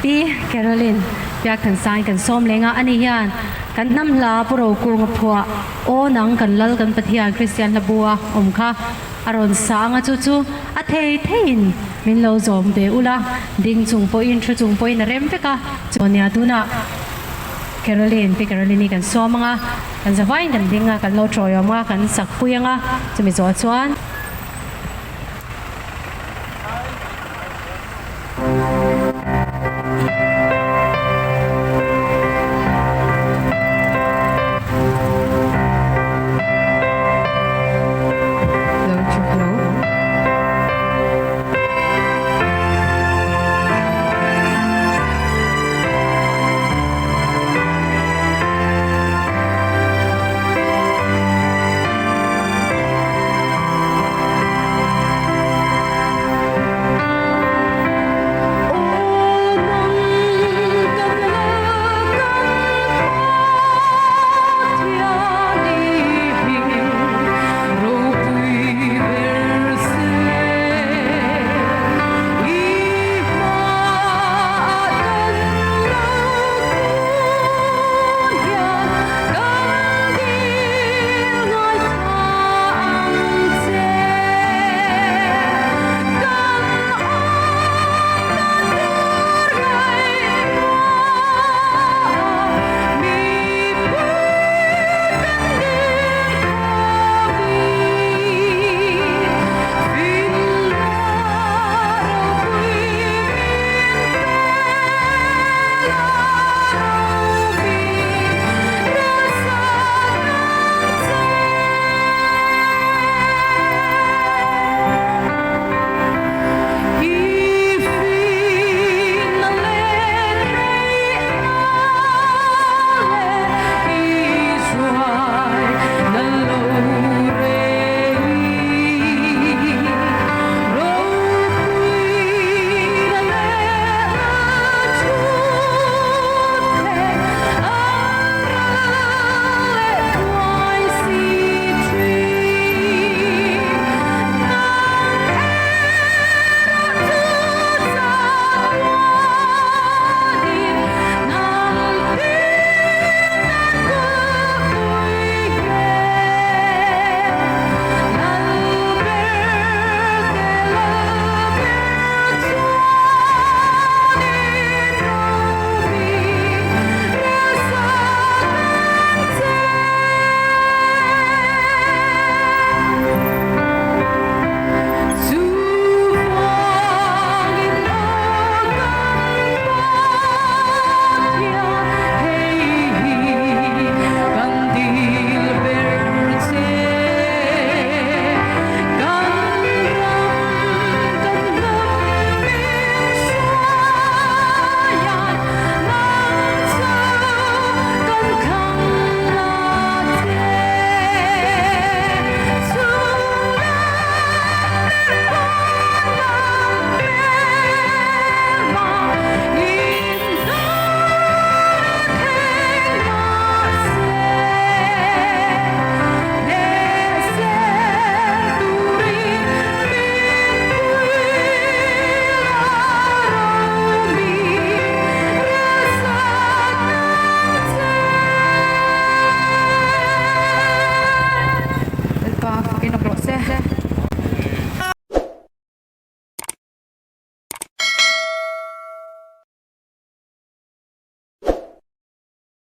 ti Caroline pia kan sai kan som lenga ani hian kan nam la puro ku ngapua o nang kan lal kan pathian Christian labua omkha aron sanga chu chu a thei thein min lo zom be ula ding chung po in thu chung po in rem peka chonia tuna Caroline Caroline kan so manga kan zawai kan dinga kan lo troyoma kan sakpuyanga chumi zo chuan